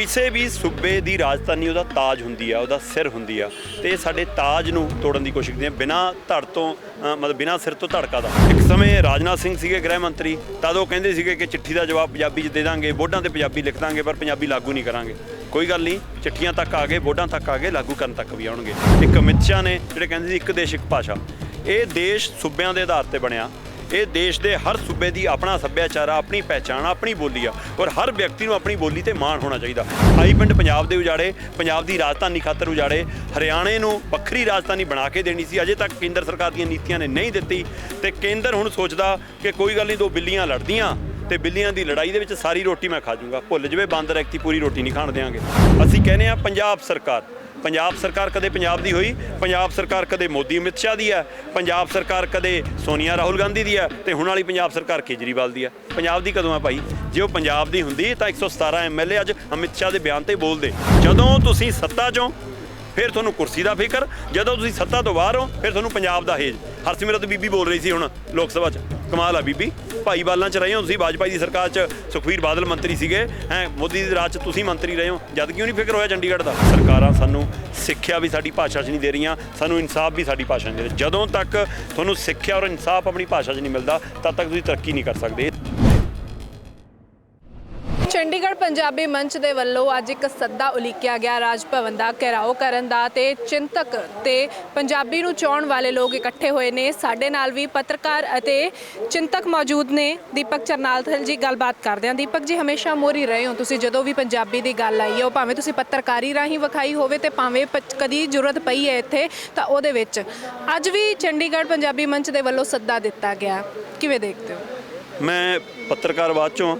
ਕਿਸੇ ਵੀ ਸੂਬੇ ਦੀ ਰਾਜਧਾਨੀ ਉਹਦਾ ਤਾਜ ਹੁੰਦੀ ਆ, ਉਹਦਾ ਸਿਰ ਹੁੰਦੀ ਆ, ਤੇ ਸਾਡੇ ਤਾਜ ਨੂੰ ਤੋੜਨ ਦੀ ਕੋਸ਼ਿਸ਼ ਕਰਦੇ ਆ ਬਿਨਾਂ ਧੜ ਤੋਂ, ਮਤਲਬ ਬਿਨਾਂ ਸਿਰ ਤੋਂ ਧੜਕਾ ਦਾ। ਇੱਕ ਸਮੇਂ ਰਾਜਨਾਥ ਸਿੰਘ ਸੀਗੇ ਗ੍ਰਹਿ ਮੰਤਰੀ, ਤਦ ਉਹ ਕਹਿੰਦੇ ਸੀਗੇ ਕਿ ਚਿੱਠੀ ਦਾ ਜਵਾਬ ਪੰਜਾਬੀ 'ਚ ਦੇ ਦਾਂਗੇ, ਬੋਰਡਾਂ 'ਤੇ ਪੰਜਾਬੀ ਲਿਖ ਦਾਂਗੇ, ਪਰ ਪੰਜਾਬੀ ਲਾਗੂ ਨਹੀਂ ਕਰਾਂਗੇ। ਕੋਈ ਗੱਲ ਨਹੀਂ, ਚਿੱਠੀਆਂ ਤੱਕ ਆ ਗਏ, ਬੋਰਡਾਂ ਤੱਕ ਆ ਗਏ, ਲਾਗੂ ਕਰਨ ਤੱਕ ਵੀ ਆਉਣਗੇ। ਇੱਕ ਅਮਿਤ ਸ਼ਾਹ ਨੇ ਜਿਹੜੇ ਕਹਿੰਦੇ ਸੀ ਇੱਕ ਦੇਸ਼ ਇੱਕ ਭਾਸ਼ਾ, ਇਹ ਦੇਸ਼ ਸੂਬਿਆਂ ਦੇ ਆਧਾਰ ਤੇ ਬਣਿਆ। ਇਹ ਦੇਸ਼ ਦੇ ਹਰ ਸੂਬੇ ਦੀ ਆਪਣਾ ਸੱਭਿਆਚਾਰ ਆ, ਆਪਣੀ ਪਹਿਚਾਣ, ਆਪਣੀ ਬੋਲੀ ਆ, ਔਰ ਹਰ ਵਿਅਕਤੀ ਨੂੰ ਆਪਣੀ ਬੋਲੀ ਤੇ ਮਾਣ ਹੋਣਾ ਚਾਹੀਦਾ। 28 ਪਿੰਡ ਪੰਜਾਬ ਦੇ ਉਜਾੜੇ, ਪੰਜਾਬ ਦੀ ਰਾਜਧਾਨੀ ਖਾਤਰ ਉਜਾੜੇ, ਹਰਿਆਣੇ ਨੂੰ ਵੱਖਰੀ ਰਾਜਧਾਨੀ ਬਣਾ ਕੇ ਦੇਣੀ ਸੀ, ਅਜੇ ਤੱਕ ਕੇਂਦਰ ਸਰਕਾਰ ਦੀਆਂ ਨੀਤੀਆਂ ਨੇ ਨਹੀਂ ਦਿੱਤੀ। ਤੇ ਕੇਂਦਰ ਹੁਣ ਸੋਚਦਾ ਕਿ ਕੋਈ ਗੱਲ ਨਹੀਂ, ਦੋ ਬਿੱਲੀਆਂ ਲੜਦੀਆਂ ਤੇ ਬਿੱਲੀਆਂ ਦੀ ਲੜਾਈ ਦੇ ਵਿੱਚ ਸਾਰੀ ਰੋਟੀ ਮੈਂ ਖਾ ਜਾਊਂਗਾ। ਭੁੱਲ ਜਵੇ ਬਾਂਦਰ ਐਕਤੀ ਪੂਰੀ ਰੋਟੀ ਨਹੀਂ ਖਾਣ ਦੇਵਾਂਗੇ। ਅਸੀਂ ਕਹਿੰਦੇ ਹਾਂ ਪੰਜਾਬ ਸਰਕਾਰ ਕਦੇ ਪੰਜਾਬ ਦੀ ਹੋਈ, ਪੰਜਾਬ ਸਰਕਾਰ ਕਦੇ ਮੋਦੀ ਅਮਿਤ ਸ਼ਾਹ ਦੀ ਹੈ, ਪੰਜਾਬ ਸਰਕਾਰ ਕਦੇ ਸੋਨੀਆ ਰਾਹੁਲ ਗਾਂਧੀ ਦੀ ਹੈ, ਤੇ ਹੁਣ ਵਾਲੀ ਪੰਜਾਬ ਸਰਕਾਰ ਕੇਜਰੀਵਾਲ ਦੀ ਹੈ। ਪੰਜਾਬ ਦੀ ਕਦੋਂ ਹੈ ਭਾਈ? ਜੇ ਉਹ ਪੰਜਾਬ ਦੀ ਹੁੰਦੀ ਤਾਂ 117 MLA ਅੱਜ ਅਮਿਤ ਸ਼ਾਹ ਦੇ ਬਿਆਨ ਤੇ ਬੋਲਦੇ। ਜਦੋਂ ਤੁਸੀਂ ਸੱਤਾ 'ਚੋਂ ਫਿਰ ਤੁਹਾਨੂੰ ਕੁਰਸੀ ਦਾ ਫਿਕਰ, ਜਦੋਂ ਤੁਸੀਂ ਸੱਤਾ ਤੋਂ ਬਾਹਰ ਹੋ ਫਿਰ ਤੁਹਾਨੂੰ ਪੰਜਾਬ ਦਾ ਹੇਜ। ਹਰਸਿਮਰਤ ਬੀਬੀ ਬੋਲ ਰਹੀ ਸੀ ਹੁਣ ਲੋਕ ਸਭਾ 'ਚ, ਕਮਾਲ ਆ ਬੀਬੀ, ਭਾਈਵਾਲਾਂ 'ਚ ਰਹੇ ਹੋ ਤੁਸੀਂ, ਵਾਜਪਾਈ ਦੀ ਸਰਕਾਰ 'ਚ ਸੁਖਬੀਰ ਬਾਦਲ ਮੰਤਰੀ ਸੀਗੇ, ਮੋਦੀ ਦੀ ਰਾਜ 'ਚ ਤੁਸੀਂ ਮੰਤਰੀ ਰਹੇ ਹੋ, ਜਦ ਕਿਉਂ ਨਹੀਂ ਫਿਕਰ ਹੋਇਆ ਚੰਡੀਗੜ੍ਹ ਦਾ? ਸਰਕਾਰਾਂ ਸਾਨੂੰ ਸਿੱਖਿਆ ਵੀ ਸਾਡੀ ਭਾਸ਼ਾ 'ਚ ਨਹੀਂ ਦੇ ਰਹੀਆਂ, ਸਾਨੂੰ ਇਨਸਾਫ ਵੀ ਸਾਡੀ ਭਾਸ਼ਾ 'ਚ ਨਹੀਂ ਦੇ ਰਹੇ। ਜਦੋਂ ਤੱਕ ਤੁਹਾਨੂੰ ਸਿੱਖਿਆ ਔਰ ਇਨਸਾਫ ਆਪਣੀ ਭਾਸ਼ਾ 'ਚ ਨਹੀਂ ਮਿਲਦਾ, ਤਦ ਤੱਕ ਤੁਸੀਂ ਤਰੱਕੀ ਨਹੀਂ ਕਰ ਸਕਦੇ। ਚੰਡੀਗੜ੍ਹ ਪੰਜਾਬੀ ਮੰਚ ਦੇ ਵੱਲੋਂ ਅੱਜ ਇੱਕ ਸੱਦਾ ਉਲੀਕਿਆ ਗਿਆ ਰਾਜ ਭਵਨ ਦਾ ਘਿਰਾਓ ਕਰਨ ਦਾ, ਤੇ ਚਿੰਤਕ ਤੇ ਪੰਜਾਬੀ ਨੂੰ ਚਾਹੁਣ ਵਾਲੇ ਲੋਕ ਇਕੱਠੇ ਹੋਏ ਨੇ। ਸਾਡੇ ਨਾਲ ਵੀ ਪੱਤਰਕਾਰ ਅਤੇ ਚਿੰਤਕ ਮੌਜੂਦ ਨੇ। ਦੀਪਕ ਚਰਨਾਲਥਲ ਜੀ, ਗੱਲਬਾਤ ਕਰਦੇ ਹਾਂ। ਦੀਪਕ ਜੀ, ਹਮੇਸ਼ਾ ਮੋਹਰੀ ਰਹੇ ਹੋ ਤੁਸੀਂ, ਜਦੋਂ ਵੀ ਪੰਜਾਬੀ ਦੀ ਗੱਲ ਆਈ ਹੈ, ਉਹ ਭਾਵੇਂ ਤੁਸੀਂ ਪੱਤਰਕਾਰੀ ਰਾਹੀਂ ਵਿਖਾਈ ਹੋਵੇ ਤੇ ਭਾਵੇਂ ਕਦੀ ਜ਼ਰੂਰਤ ਪਈ ਹੈ ਇੱਥੇ ਤਾਂ ਉਹਦੇ ਵਿੱਚ, ਅੱਜ ਵੀ ਚੰਡੀਗੜ੍ਹ ਪੰਜਾਬੀ ਮੰਚ ਦੇ ਵੱਲੋਂ ਸੱਦਾ ਦਿੱਤਾ ਗਿਆ, ਕਿਵੇਂ ਦੇਖਦੇ ਹੋ? ਮੈਂ ਪੱਤਰਕਾਰ ਬਾਅਦ 'ਚੋਂ,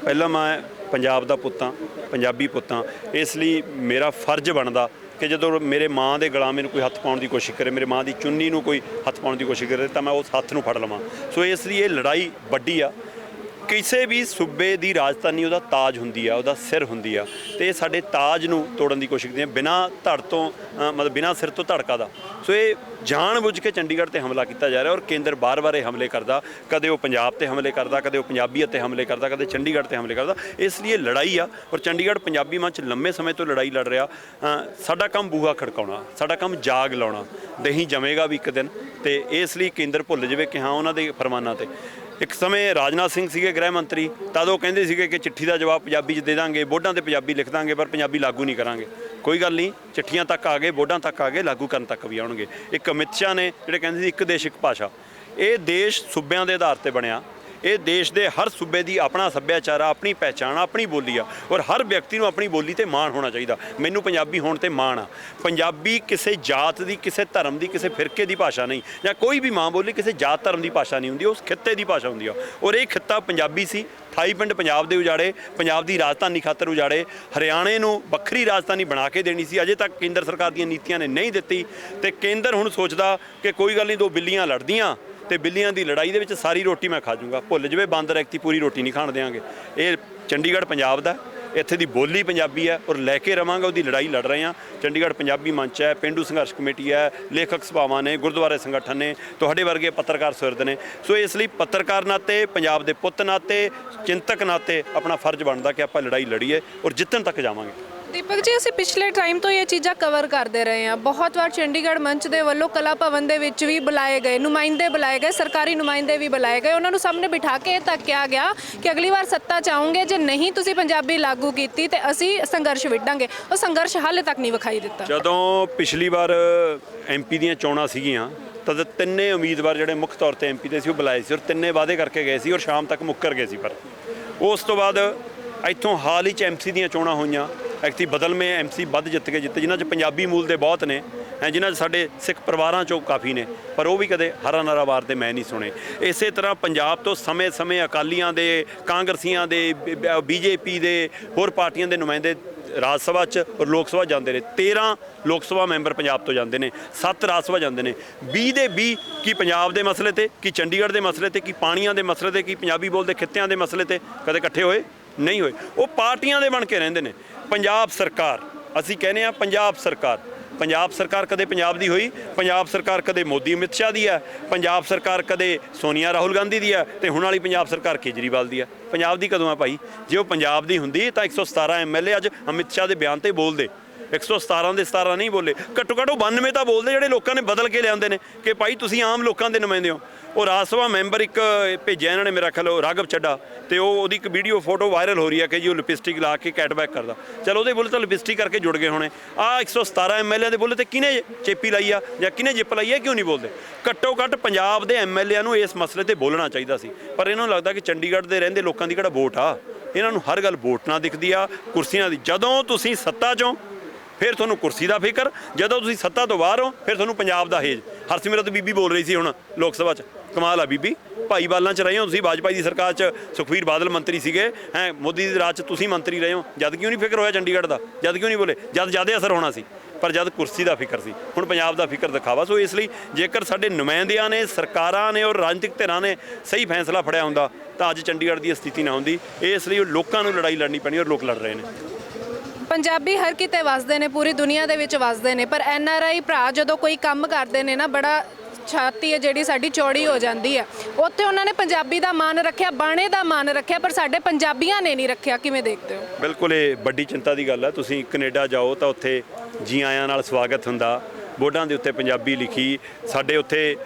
ਪਹਿਲਾਂ ਮੈਂ ਪੰਜਾਬ ਦਾ ਪੁੱਤ ਹਾਂ, ਪੰਜਾਬੀ ਪੁੱਤ ਹਾਂ, ਇਸ ਲਈ ਮੇਰਾ ਫਰਜ਼ ਬਣਦਾ ਕਿ ਜਦੋਂ ਮੇਰੇ ਮਾਂ ਦੇ ਗਲਾਂ ਮੈਨੂੰ ਕੋਈ ਹੱਥ ਪਾਉਣ ਦੀ ਕੋਸ਼ਿਸ਼ ਕਰੇ, ਮੇਰੇ ਮਾਂ ਦੀ ਚੁੰਨੀ ਨੂੰ ਕੋਈ ਹੱਥ ਪਾਉਣ ਦੀ ਕੋਸ਼ਿਸ਼ ਕਰੇ, ਤਾਂ ਮੈਂ ਉਸ ਹੱਥ ਨੂੰ ਫੜ ਲਵਾਂ। ਸੋ ਇਸ ਲਈ ਇਹ ਲੜਾਈ ਵੱਡੀ ਆ। ਕਿਸੇ ਵੀ ਸੂਬੇ ਦੀ ਰਾਜਧਾਨੀ ਉਹਦਾ ਤਾਜ ਹੁੰਦੀ ਆ, ਉਹਦਾ ਸਿਰ ਹੁੰਦੀ ਆ, ਤੇ ਇਹ ਸਾਡੇ ਤਾਜ ਨੂੰ ਤੋੜਨ ਦੀ ਕੋਸ਼ਿਸ਼ ਕਰਦੇ ਆ ਬਿਨਾਂ ਧੜ ਤੋਂ, ਮਤਲਬ ਬਿਨਾਂ ਸਿਰ ਤੋਂ ਧੜਕਾ ਦਾ। ਸੋ ਇਹ ਜਾਣ-ਬੁੱਝ ਕੇ ਚੰਡੀਗੜ੍ਹ ਤੇ ਹਮਲਾ ਕੀਤਾ ਜਾ ਰਿਹਾ, ਔਰ ਕੇਂਦਰ ਬਾਰ-ਬਾਰ ਇਹ ਹਮਲੇ ਕਰਦਾ। ਕਦੇ ਉਹ ਪੰਜਾਬ ਤੇ ਹਮਲੇ ਕਰਦਾ, ਕਦੇ ਉਹ ਪੰਜਾਬੀਅਤ ਤੇ ਹਮਲੇ ਕਰਦਾ, ਕਦੇ ਚੰਡੀਗੜ੍ਹ ਤੇ ਹਮਲੇ ਕਰਦਾ। ਇਸ ਲਈ ਇਹ ਲੜਾਈ ਆ, ਔਰ ਚੰਡੀਗੜ੍ਹ ਪੰਜਾਬੀ ਮੰਚ ਲੰਮੇ ਸਮੇਂ ਤੋਂ ਲੜਾਈ ਲੜ ਰਿਹਾ। ਸਾਡਾ ਕੰਮ ਬੂਹਾ ਖੜਕਾਉਣਾ, ਸਾਡਾ ਕੰਮ ਜਾਗ ਲਾਉਣਾ, ਦਹੀਂ ਜਮੇਗਾ ਵੀ ਇੱਕ ਦਿਨ। ਤੇ ਇਸ ਲਈ ਕੇਂਦਰ ਭੁੱਲ ਜਾਵੇ ਕਿ ਹਾਂ ਉਹਨਾਂ ਦੇ ਫਰਮਾਨਾਂ ਤੇ। ਇੱਕ ਸਮੇਂ ਰਾਜਨਾਥ ਸਿੰਘ ਸੀਗੇ ਗ੍ਰਹਿ ਮੰਤਰੀ, ਤਦ ਉਹ ਕਹਿੰਦੇ ਸੀਗੇ ਕਿ ਚਿੱਠੀ ਦਾ ਜਵਾਬ ਪੰਜਾਬੀ 'ਚ ਦੇ ਦਾਂਗੇ, ਬੋਰਡਾਂ 'ਤੇ ਪੰਜਾਬੀ ਲਿਖ ਦਾਂਗੇ, ਪਰ ਪੰਜਾਬੀ ਲਾਗੂ ਨਹੀਂ ਕਰਾਂਗੇ। ਕੋਈ ਗੱਲ ਨਹੀਂ, ਚਿੱਠੀਆਂ ਤੱਕ ਆ ਗਏ, ਬੋਰਡਾਂ ਤੱਕ ਆ ਗਏ, ਲਾਗੂ ਕਰਨ ਤੱਕ ਵੀ ਆਉਣਗੇ। ਇੱਕ ਅਮਿਤ ਸ਼ਾਹ ਨੇ ਜਿਹੜੇ ਕਹਿੰਦੇ ਸੀ ਇੱਕ ਦੇਸ਼ ਇੱਕ ਭਾਸ਼ਾ, ਇਹ ਦੇਸ਼ ਸੂਬਿਆਂ ਦੇ ਆਧਾਰ ਤੇ ਬਣਿਆ। ਇਹ ਦੇਸ਼ ਦੇ ਹਰ ਸੂਬੇ ਦੀ ਆਪਣਾ ਸੱਭਿਆਚਾਰ ਆ, ਆਪਣੀ ਪਹਿਚਾਣ, ਆਪਣੀ ਬੋਲੀ ਆ, ਔਰ ਹਰ ਵਿਅਕਤੀ ਨੂੰ ਆਪਣੀ ਬੋਲੀ ਤੇ ਮਾਣ ਹੋਣਾ ਚਾਹੀਦਾ। ਮੈਨੂੰ ਪੰਜਾਬੀ ਹੋਣ ਤੇ ਮਾਣ ਆ। ਪੰਜਾਬੀ ਕਿਸੇ ਜਾਤ ਦੀ, ਕਿਸੇ ਧਰਮ ਦੀ, ਕਿਸੇ ਫਿਰਕੇ ਦੀ ਭਾਸ਼ਾ ਨਹੀਂ, ਜਾਂ ਕੋਈ ਵੀ ਮਾਂ ਬੋਲੀ ਕਿਸੇ ਜਾਤ ਧਰਮ ਦੀ ਭਾਸ਼ਾ ਨਹੀਂ ਹੁੰਦੀ, ਉਸ ਖਿੱਤੇ ਦੀ ਭਾਸ਼ਾ ਹੁੰਦੀ ਆ। ਔਰ ਇਹ ਖਿੱਤਾ ਪੰਜਾਬੀ ਸੀ। 28 ਪਿੰਡ ਪੰਜਾਬ ਦੇ ਉਜਾੜੇ, ਪੰਜਾਬ ਦੀ ਰਾਜਧਾਨੀ ਖਾਤਰ ਉਜਾੜੇ, ਹਰਿਆਣੇ ਨੂੰ ਵੱਖਰੀ ਰਾਜਧਾਨੀ ਬਣਾ ਕੇ ਦੇਣੀ ਸੀ, ਅਜੇ ਤੱਕ ਕੇਂਦਰ ਸਰਕਾਰ ਦੀਆਂ ਨੀਤੀਆਂ ਨੇ ਨਹੀਂ ਦਿੱਤੀ। ਤੇ ਕੇਂਦਰ ਹੁਣ ਸੋਚਦਾ ਕਿ ਕੋਈ ਗੱਲ ਨਹੀਂ, ਦੋ ਬਿੱਲੀਆਂ ਲੜਦੀਆਂ ਤੇ ਬਿੱਲੀਆਂ ਦੀ ਲੜਾਈ ਦੇ ਵਿੱਚ ਸਾਰੀ ਰੋਟੀ ਮੈਂ ਖਾ ਜਾਊਂਗਾ। ਭੁੱਲ ਜਵੇ ਬਾਂਦਰ ਐਕਤੀ ਪੂਰੀ ਰੋਟੀ ਨਹੀਂ ਖਾਣ ਦੇਵਾਂਗੇ। ਇਹ ਚੰਡੀਗੜ੍ਹ ਪੰਜਾਬ ਦਾ, ਇੱਥੇ ਦੀ ਬੋਲੀ ਪੰਜਾਬੀ ਹੈ, ਔਰ ਲੈ ਕੇ ਰਵਾਂਗੇ, ਉਹਦੀ ਲੜਾਈ ਲੜ ਰਹੇ ਹਾਂ। ਚੰਡੀਗੜ੍ਹ ਪੰਜਾਬੀ ਮੰਚ ਹੈ, ਪੇਂਡੂ ਸੰਘਰਸ਼ ਕਮੇਟੀ ਹੈ, ਲੇਖਕ ਸਭਾਵਾਂ ਨੇ, ਗੁਰਦੁਆਰੇ ਸੰਗਠਨ ਨੇ, ਤੁਹਾਡੇ ਵਰਗੇ ਪੱਤਰਕਾਰ ਸੁਹਿਰਦ ਨੇ। ਸੋ ਇਸ ਲਈ ਪੱਤਰਕਾਰ ਨਾਤੇ, ਪੰਜਾਬ ਦੇ ਪੁੱਤ ਨਾਤੇ, ਚਿੰਤਕ ਨਾਤੇ ਆਪਣਾ ਫਰਜ਼ ਬਣਦਾ ਕਿ ਆਪਾਂ ਲੜਾਈ ਲੜੀਏ ਔਰ ਜਿੱਤਣ ਤੱਕ ਜਾਵਾਂਗੇ। ਦੀਪਕ ਜੀ, ਅਸੀਂ ਪਿਛਲੇ ਟਾਈਮ ਤੋਂ ਇਹ ਚੀਜ਼ਾਂ ਕਵਰ ਕਰਦੇ ਰਹੇ ਹਾਂ। ਬਹੁਤ ਵਾਰ ਚੰਡੀਗੜ੍ਹ ਮੰਚ ਦੇ ਵੱਲੋਂ ਕਲਾ ਭਵਨ ਦੇ ਵਿੱਚ ਵੀ ਬੁਲਾਏ ਗਏ ਨੁਮਾਇੰਦੇ, ਬੁਲਾਏ ਗਏ ਸਰਕਾਰੀ ਨੁਮਾਇੰਦੇ ਵੀ ਬੁਲਾਏ ਗਏ। ਉਹਨਾਂ ਨੂੰ ਸਾਹਮਣੇ ਬਿਠਾ ਕੇ ਇਹ ਤੱਕ ਕਿਹਾ ਗਿਆ ਕਿ ਅਗਲੀ ਵਾਰ ਸੱਤਾ 'ਚ ਆਉਂਗੇ, ਜੇ ਨਹੀਂ ਤੁਸੀਂ ਪੰਜਾਬੀ ਲਾਗੂ ਕੀਤੀ ਤੇ ਅਸੀਂ ਸੰਘਰਸ਼ ਵਿੱਢਾਂਗੇ। ਉਹ ਸੰਘਰਸ਼ ਹਾਲੇ ਤੱਕ ਨਹੀਂ ਵਿਖਾਈ ਦਿੱਤਾ। ਜਦੋਂ ਪਿਛਲੀ ਵਾਰ MP ਦੀਆਂ ਚੋਣਾਂ ਸੀਗੀਆਂ, ਤਦ ਤਿੰਨੇ ਉਮੀਦਵਾਰ ਜਿਹੜੇ ਮੁੱਖ ਤੌਰ ਤੇ MP ਦੇ ਸੀ ਉਹ ਬੁਲਾਏ ਸੀ, ਔਰ ਤਿੰਨੇ ਵਾਅਦੇ ਕਰਕੇ ਗਏ ਸੀ, ਔਰ ਸ਼ਾਮ ਤੱਕ ਮੁੱਕਰ ਗਏ ਸੀ। ਪਰ ਉਸ ਤੋਂ ਬਾਅਦ ਇੱਥੋਂ ਹਾਲ ਹੀ 'ਚ MC ਦੀਆਂ ਚੋਣਾਂ ਹੋਈਆਂ। ਐਕਤੀ ਬਦਲਵੇਂ MC ਵੱਧ ਜਿੱਤ ਕੇ ਜਿੱਤੇ, ਜਿਨ੍ਹਾਂ 'ਚ ਪੰਜਾਬੀ ਮੂਲ ਦੇ ਬਹੁਤ ਨੇ, ਜਿਨ੍ਹਾਂ 'ਚ ਸਾਡੇ ਸਿੱਖ ਪਰਿਵਾਰਾਂ 'ਚੋਂ ਕਾਫੀ ਨੇ, ਪਰ ਉਹ ਵੀ ਕਦੇ ਹਰਾ ਨਾਰਾ ਵਾਰਦੇ ਮੈਂ ਨਹੀਂ ਸੁਣੇ। ਇਸੇ ਤਰ੍ਹਾਂ ਪੰਜਾਬ ਤੋਂ ਸਮੇਂ-ਸਮੇਂ ਅਕਾਲੀਆਂ ਦੇ, ਕਾਂਗਰਸੀਆਂ ਦੇ, BJP ਦੇ, ਹੋਰ ਪਾਰਟੀਆਂ ਦੇ ਨੁਮਾਇੰਦੇ ਰਾਜ ਸਭਾ 'ਚ ਔਰ ਲੋਕ ਸਭਾ ਜਾਂਦੇ ਨੇ। 13 ਲੋਕ ਸਭਾ ਮੈਂਬਰ ਪੰਜਾਬ ਤੋਂ ਜਾਂਦੇ ਨੇ, 7 ਰਾਜ ਸਭਾ ਜਾਂਦੇ ਨੇ। 20 ਦੇ 20 ਕੀ ਪੰਜਾਬ ਦੇ ਮਸਲੇ ਤੇ, ਕੀ ਚੰਡੀਗੜ੍ਹ ਦੇ ਮਸਲੇ ਤੇ, ਕੀ ਪਾਣੀਆਂ ਦੇ ਮਸਲੇ ਤੇ, ਕੀ ਪੰਜਾਬੀ ਬੋਲਦੇ ਖਿੱਤਿਆਂ ਦੇ ਮਸਲੇ ਤੇ ਕਦੇ ਇਕੱਠੇ ਹੋਏ ਨਹੀਂ ਹੋਏ। ਉਹ ਪਾਰਟੀਆਂ ਦੇ ਬਣ ਕੇ ਰਹਿੰਦੇ ਨੇ। ਪੰਜਾਬ ਸਰਕਾਰ, ਅਸੀਂ ਕਹਿੰਦੇ ਹਾਂ ਪੰਜਾਬ ਸਰਕਾਰ ਪੰਜਾਬ ਸਰਕਾਰ ਕਦੇ ਪੰਜਾਬ ਦੀ ਹੋਈ? ਪੰਜਾਬ ਸਰਕਾਰ ਕਦੇ ਮੋਦੀ ਅਮਿਤ ਸ਼ਾਹ ਦੀ ਹੈ, ਪੰਜਾਬ ਸਰਕਾਰ ਕਦੇ ਸੋਨੀਆ ਰਾਹੁਲ ਗਾਂਧੀ ਦੀ ਹੈ, ਤੇ ਹੁਣ ਵਾਲੀ ਪੰਜਾਬ ਸਰਕਾਰ ਕੇਜਰੀਵਾਲ ਦੀ ਹੈ। ਪੰਜਾਬ ਦੀ ਕਦੋਂ ਆ ਭਾਈ? ਜੇ ਉਹ ਪੰਜਾਬ ਦੀ ਹੁੰਦੀ ਤਾਂ 117 ਐਮਐਲਏ ਅੱਜ ਅਮਿਤ ਸ਼ਾਹ ਦੇ ਬਿਆਨ ਤੇ ਬੋਲਦੇ। 117 ਦੇ 17 ਨਹੀਂ ਬੋਲੇ, ਘੱਟੋ ਘੱਟ ਉਹ 92 ਤਾਂ ਬੋਲਦੇ ਜਿਹੜੇ ਲੋਕਾਂ ਨੇ ਬਦਲ ਕੇ ਲਿਆਂਦੇ ਨੇ ਕਿ ਭਾਈ ਤੁਸੀਂ ਆਮ ਲੋਕਾਂ ਦੇ ਨੁਮਾਇੰਦੇ ਹੋ। ਉਹ ਰਾਜ ਸਭਾ ਮੈਂਬਰ ਇੱਕ ਭੇਜਿਆ ਇਹਨਾਂ ਨੇ, ਮੇਰਾ ਖਿਆਲ ਉਹ ਰਾਘਵ ਚੱਡਾ, ਤੇ ਉਹਦੀ ਇੱਕ ਵੀਡੀਓ ਫੋਟੋ ਵਾਇਰਲ ਹੋ ਰਹੀ ਹੈ ਕਿ ਜੀ ਉਹ ਲਿਪਸਟਿਕ ਲਾ ਕੇ ਕੈਟਬੈਕ ਕਰਦਾ। ਚਲ ਉਹਦੇ ਬੁੱਲ ਤਾਂ ਲਿਪਸਟਿਕ ਕਰਕੇ ਜੁੜ ਗਏ ਹੋਣੇ, ਆਹ 117 ਐਮਐਲਏ ਦੇ ਬੁੱਲ ਤੇ ਕਿਹਨੇ ਚੇਪੀ ਲਾਈ ਆ ਜਾਂ ਕਿਹਨੇ ਜਿੱਪ ਲਾਈ ਹੈ? ਕਿਉਂ ਨਹੀਂ ਬੋਲਦੇ? ਘੱਟੋ ਘੱਟ ਪੰਜਾਬ ਦੇ ਐਮਐਲਏ ਨੂੰ ਇਸ ਮਸਲੇ ਤੇ ਬੋਲਣਾ ਚਾਹੀਦਾ ਸੀ, ਪਰ ਇਹਨਾਂ ਨੂੰ ਲੱਗਦਾ ਕਿ ਚੰਡੀਗੜ੍ਹ ਦੇ ਰਹਿੰਦੇ ਲੋਕਾਂ ਦੀ ਕਿਹੜਾ ਵੋਟ ਆ। ਇਹਨਾਂ ਨੂੰ ਹਰ ਗੱਲ ਵੋਟ ਨਾਲ ਦਿਖਦੀ ਆ, ਕੁਰਸੀਆਂ ਦੀ। ਜਦੋਂ ਤੁਸੀਂ ਸੱਤਾ 'ਚੋਂ ਫਿਰ ਤੁਹਾਨੂੰ ਕੁਰਸੀ ਦਾ ਫਿਕਰ, ਜਦੋਂ ਤੁਸੀਂ ਸੱਤਾ ਤੋਂ ਬਾਹਰ ਹੋ ਫਿਰ ਤੁਹਾਨੂੰ ਪੰਜਾਬ ਦਾ ਹੇਜ। ਹਰਸਿਮਰਤ ਬੀਬੀ ਬੋਲ ਰਹੀ ਸੀ ਹੁਣ ਲੋਕ ਸਭਾ 'ਚ, ਕਮਾਲ ਆ ਬੀਬੀ, ਭਾਈਵਾਲਾਂ 'ਚ ਰਹੇ ਹੋ ਤੁਸੀਂ, ਵਾਜਪਾਈ ਦੀ ਸਰਕਾਰ 'ਚ ਸੁਖਬੀਰ ਬਾਦਲ ਮੰਤਰੀ ਸੀਗੇ, ਮੋਦੀ ਦੀ ਰਾਜ 'ਚ ਤੁਸੀਂ ਮੰਤਰੀ ਰਹੇ ਹੋ, ਜਦ ਕਿਉਂ ਨਹੀਂ ਫਿਕਰ ਹੋਇਆ ਚੰਡੀਗੜ੍ਹ ਦਾ? ਜਦ ਕਿਉਂ ਨਹੀਂ ਬੋਲੇ? ਜਦ ਜ਼ਿਆਦਾ ਅਸਰ ਹੋਣਾ ਸੀ, ਪਰ ਜਦ ਕੁਰਸੀ ਦਾ ਫਿਕਰ ਸੀ। ਹੁਣ ਪੰਜਾਬ ਦਾ ਫਿਕਰ ਦਿਖਾਵਾ। ਸੋ ਇਸ ਲਈ ਜੇਕਰ ਸਾਡੇ ਨੁਮਾਇੰਦਿਆਂ ਨੇ, ਸਰਕਾਰਾਂ ਨੇ ਔਰ ਰਾਜਨੀਤਿਕ ਧਿਰਾਂ ਨੇ ਸਹੀ ਫੈਸਲਾ ਫੜਿਆ ਹੁੰਦਾ ਤਾਂ ਅੱਜ ਚੰਡੀਗੜ੍ਹ ਦੀ ਸਥਿਤੀ ਨਾ ਹੁੰਦੀ। ਇਸ ਲਈ ਲੋਕਾਂ ਨੂੰ ਲੜਾਈ ਲੜਨੀ ਪੈਣੀ ਔਰ ਲੋਕ ਲੜ ਰਹੇ ਨੇ। ਪੰਜਾਬੀ ਹਰ ਕਿਤੇ ਵਸਦੇ ਨੇ, ਪੂਰੀ ਦੁਨੀਆ ਦੇ ਵਿੱਚ ਵਸਦੇ ਨੇ, ਪਰ ਐਨਆਰਆਈ ਭਰਾ ਜਦੋਂ ਕੋਈ ਕੰਮ ਕਰਦੇ ਨੇ ਨਾ, ਬੜਾ ਛਾਤੀ ਹੈ ਜਿਹੜੀ ਸਾਡੀ ਚੌੜੀ ਹੋ ਜਾਂਦੀ ਹੈ। ਉੱਥੇ ਉਹਨਾਂ ਨੇ ਪੰਜਾਬੀ ਦਾ ਮਾਣ ਰੱਖਿਆ, ਬਾਣੇ ਦਾ ਮਾਣ ਰੱਖਿਆ, ਪਰ ਸਾਡੇ ਪੰਜਾਬੀਆਂ ਨੇ ਨਹੀਂ ਰੱਖਿਆ। ਕਿਵੇਂ ਦੇਖਦੇ ਹੋ? ਬਿਲਕੁਲ ਇਹ ਵੱਡੀ ਚਿੰਤਾ ਦੀ ਗੱਲ ਹੈ। ਤੁਸੀਂ ਕੈਨੇਡਾ ਜਾਓ ਤਾਂ ਉੱਥੇ ਜੀ ਆਇਆਂ ਨਾਲ ਸਵਾਗਤ ਹੁੰਦਾ, ਬੋਰਡਾਂ ਦੇ ਉੱਤੇ ਪੰਜਾਬੀ ਲਿਖੀ। ਸਾਡੇ ਉੱਥੇ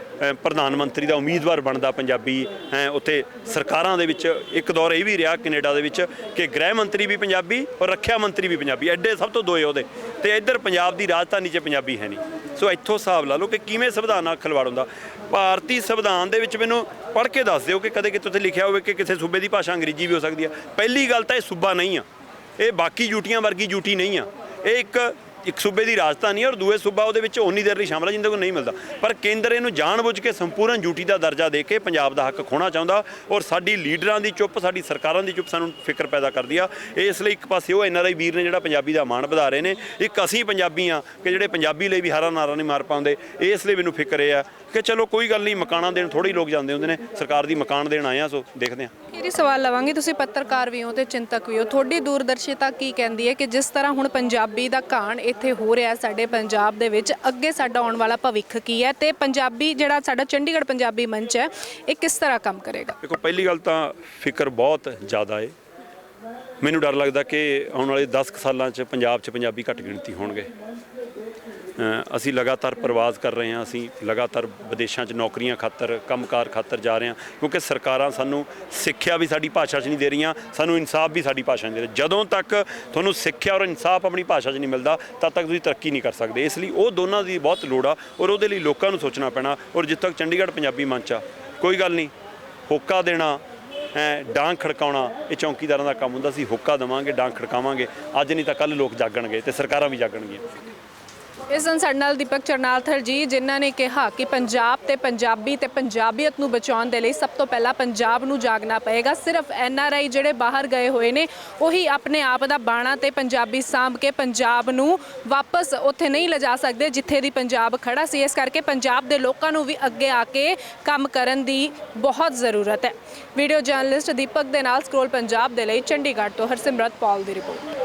ਪ੍ਰਧਾਨ ਮੰਤਰੀ ਦਾ ਉਮੀਦਵਾਰ ਬਣਦਾ ਪੰਜਾਬੀ। ਉੱਥੇ ਸਰਕਾਰਾਂ ਦੇ ਵਿੱਚ ਇੱਕ ਦੌਰ ਇਹ ਵੀ ਰਿਹਾ ਕੈਨੇਡਾ ਦੇ ਵਿੱਚ ਕਿ ਗ੍ਰਹਿ ਮੰਤਰੀ ਵੀ ਪੰਜਾਬੀ ਔਰ ਰੱਖਿਆ ਮੰਤਰੀ ਵੀ ਪੰਜਾਬੀ, ਐਡੇ ਸਭ ਤੋਂ ਦੋਏ ਉਹਦੇ। ਤੇ ਇੱਧਰ ਪੰਜਾਬ ਦੀ ਰਾਜਧਾਨੀ 'ਚ ਪੰਜਾਬੀ ਹੈ ਨਹੀਂ। ਸੋ ਇੱਥੋਂ ਹਿਸਾਬ ਲਾ ਲਓ ਕਿ ਕਿਵੇਂ ਸੰਵਿਧਾਨ ਨਾਲ ਖਿਲਵਾੜ ਹੁੰਦਾ। ਭਾਰਤੀ ਸੰਵਿਧਾਨ ਦੇ ਵਿੱਚ ਮੈਨੂੰ ਪੜ੍ਹ ਕੇ ਦੱਸ ਦਿਓ ਕਿ ਕਦੇ ਕਿਤੇ ਉੱਥੇ ਲਿਖਿਆ ਹੋਵੇ ਕਿ ਕਿਸੇ ਸੂਬੇ ਦੀ ਭਾਸ਼ਾ ਅੰਗਰੇਜ਼ੀ ਵੀ ਹੋ ਸਕਦੀ ਹੈ। ਪਹਿਲੀ ਗੱਲ ਤਾਂ ਇਹ ਸੂਬਾ ਨਹੀਂ ਆ, ਇਹ ਬਾਕੀ ਯੂਟੀਆਂ ਵਰਗੀ ਯੂਟੀ ਨਹੀਂ ਆ। ਇਹ ਇੱਕ ਸੂਬੇ ਦੀ ਰਾਜਧਾਨੀ ਔਰ ਦੂਏ ਸੂਬਾ ਉਹਦੇ ਵਿੱਚ ਓਨੀ ਦੇਰ ਲਈ ਸ਼ਾਮਲ ਹੈ ਜਿੰਦੇ ਕੋਲ ਨਹੀਂ ਮਿਲਦਾ। ਪਰ ਕੇਂਦਰ ਇਹਨੂੰ ਜਾਣਬੁੱਝ ਕੇ ਸੰਪੂਰਨ ਯੂਟੀ ਦਾ ਦਰਜਾ ਦੇ ਕੇ ਪੰਜਾਬ ਦਾ ਹੱਕ ਖੋਣਾ ਚਾਹੁੰਦਾ, ਔਰ ਸਾਡੀ ਲੀਡਰਾਂ ਦੀ ਚੁੱਪ, ਸਾਡੀ ਸਰਕਾਰਾਂ ਦੀ ਚੁੱਪ ਸਾਨੂੰ ਫਿਕਰ ਪੈਦਾ ਕਰਦੀ ਆ। ਇਸ ਲਈ ਇੱਕ ਪਾਸੇ ਉਹ ਐਨਆਰਆਈ ਵੀਰ ਨੇ ਜਿਹੜਾ ਪੰਜਾਬੀ ਦਾ ਮਾਣ ਵਧਾ ਰਹੇ ਨੇ, ਇੱਕ ਅਸੀਂ ਪੰਜਾਬੀ ਆ ਕਿ ਜਿਹੜੇ ਪੰਜਾਬੀ ਲਈ ਵੀ ਹਾਰਾ ਨਾਰਾ ਨਹੀਂ ਮਾਰ ਪਾਉਂਦੇ। ਇਸ ਲਈ ਮੈਨੂੰ ਫਿਕਰ ਇਹ ਆ ਕਿ ਚਲੋ ਕੋਈ ਗੱਲ ਨਹੀਂ, ਮਕਾਨਾਂ ਦੇਣ ਥੋੜ੍ਹੇ ਲੋਕ ਜਾਂਦੇ ਹੁੰਦੇ ਨੇ, ਸਰਕਾਰ ਦੀ ਮਕਾਨ ਦੇਣ ਆਏ ਆ। ਸੋ ਦੇਖਦੇ ਹਾਂ। ਇਹ ਸਵਾਲ ਲਵਾਂਗੇ, ਤੁਸੀਂ ਪੱਤਰਕਾਰ ਵੀ ਹੋ ਤੇ ਚਿੰਤਕ ਵੀ ਹੋ, ਤੁਹਾਡੀ ਦੂਰਦਰਸ਼ਿਤਾ ਕੀ ਕਹਿੰਦੀ ਹੈ ਕਿ ਜਿਸ ਤਰ੍ਹਾਂ ਹੁਣ ਪੰਜਾਬੀ ਦਾ ਘਾਣ ਇੱਥੇ ਹੋ ਰਿਹਾ ਸਾਡੇ ਪੰਜਾਬ ਦੇ ਵਿੱਚ, ਅੱਗੇ ਸਾਡਾ ਆਉਣ ਵਾਲਾ ਭਵਿੱਖ ਕੀ ਹੈ ਤੇ ਪੰਜਾਬੀ ਜਿਹੜਾ ਸਾਡਾ ਚੰਡੀਗੜ੍ਹ ਪੰਜਾਬੀ ਮੰਚ ਹੈ ਇਹ ਕਿਸ ਤਰ੍ਹਾਂ ਕੰਮ ਕਰੇਗਾ? ਦੇਖੋ, ਪਹਿਲੀ ਗੱਲ ਤਾਂ ਫਿਕਰ ਬਹੁਤ ਜ਼ਿਆਦਾ ਹੈ। ਮੈਨੂੰ ਡਰ ਲੱਗਦਾ ਕਿ ਆਉਣ ਵਾਲੇ 10 ਸਾਲਾਂ 'ਚ ਪੰਜਾਬ 'ਚ ਪੰਜਾਬੀ ਘੱਟ ਗਿਣਤੀ ਹੋਣਗੇ। ਅਸੀਂ ਲਗਾਤਾਰ ਪ੍ਰਵਾਸ ਕਰ ਰਹੇ ਹਾਂ, ਅਸੀਂ ਲਗਾਤਾਰ ਵਿਦੇਸ਼ਾਂ 'ਚ ਨੌਕਰੀਆਂ ਖਾਤਰ, ਕੰਮਕਾਰ ਖਾਤਰ ਜਾ ਰਹੇ ਹਾਂ, ਕਿਉਂਕਿ ਸਰਕਾਰਾਂ ਸਾਨੂੰ ਸਿੱਖਿਆ ਵੀ ਸਾਡੀ ਭਾਸ਼ਾ 'ਚ ਨਹੀਂ ਦੇ ਰਹੀਆਂ, ਸਾਨੂੰ ਇਨਸਾਫ ਵੀ ਸਾਡੀ ਭਾਸ਼ਾ 'ਚ ਨਹੀਂ ਦੇ ਰਹੀਆਂ। ਜਦੋਂ ਤੱਕ ਤੁਹਾਨੂੰ ਸਿੱਖਿਆ ਔਰ ਇਨਸਾਫ ਆਪਣੀ ਭਾਸ਼ਾ 'ਚ ਨਹੀਂ ਮਿਲਦਾ ਤਦ ਤੱਕ ਤੁਸੀਂ ਤਰੱਕੀ ਨਹੀਂ ਕਰ ਸਕਦੇ। ਇਸ ਲਈ ਉਹ ਦੋਨਾਂ ਦੀ ਬਹੁਤ ਲੋੜ ਆ ਔਰ ਉਹਦੇ ਲਈ ਲੋਕਾਂ ਨੂੰ ਸੋਚਣਾ ਪੈਣਾ। ਔਰ ਜਿੱਥੇ ਤੱਕ ਚੰਡੀਗੜ੍ਹ ਪੰਜਾਬੀ ਮੰਚ ਆ, ਕੋਈ ਗੱਲ ਨਹੀਂ, ਹੋਕਾ ਦੇਣਾ, ਡਾਂਗ ਖੜਕਾਉਣਾ ਇਹ ਚੌਂਕੀਦਾਰਾਂ ਦਾ ਕੰਮ ਹੁੰਦਾ ਸੀ। ਹੋਕਾ ਦੇਵਾਂਗੇ, ਡਾਂਗ ਖੜਕਾਵਾਂਗੇ, ਅੱਜ ਨਹੀਂ ਤਾਂ ਕੱਲ੍ਹ ਲੋਕ ਜਾਗਣਗੇ ਤੇ ਸਰਕਾਰਾਂ ਵੀ ਜਾਗਣਗੀਆਂ। ਇਸ ਦਿਨ ਸਾਡੇ ਨਾਲ ਦੀਪਕ ਚਰਨਾਲਥਰ ਜੀ, ਜਿਨ੍ਹਾਂ ਨੇ ਕਿਹਾ ਕਿ ਪੰਜਾਬ ਤੇ ਪੰਜਾਬੀ ਤੇ ਪੰਜਾਬੀਅਤ ਨੂੰ ਬਚਾਉਣ ਦੇ ਲਈ ਸਭ ਤੋਂ ਪਹਿਲਾਂ ਪੰਜਾਬ ਨੂੰ ਜਾਗਣਾ ਪਏਗਾ। ਸਿਰਫ ਐਨਆਰਆਈ ਜਿਹੜੇ ਬਾਹਰ ਗਏ ਹੋਏ ਨੇ ਉਹੀ ਆਪਣੇ ਆਪ ਦਾ ਬਾਣਾ ਤੇ ਪੰਜਾਬੀ ਸਾਂਭ ਕੇ ਪੰਜਾਬ ਨੂੰ ਵਾਪਸ ਉੱਥੇ ਨਹੀਂ ਲਿਜਾ ਸਕਦੇ ਜਿੱਥੇ ਦੀ ਪੰਜਾਬ ਖੜਾ ਸੀ। ਇਸ ਕਰਕੇ ਪੰਜਾਬ ਦੇ ਲੋਕਾਂ ਨੂੰ ਵੀ ਅੱਗੇ ਆ ਕੇ ਕੰਮ ਕਰਨ ਦੀ ਬਹੁਤ ਜ਼ਰੂਰਤ ਹੈ। ਵੀਡੀਓ ਜਰਨਲਿਸਟ ਦੀਪਕ ਦੇ ਨਾਲ ਸਕਰੋਲ ਪੰਜਾਬ ਦੇ ਲਈ ਚੰਡੀਗੜ੍ਹ ਤੋਂ ਹਰਸਿਮਰਤ ਪੌਲ ਦੀ ਰਿਪੋਰਟ।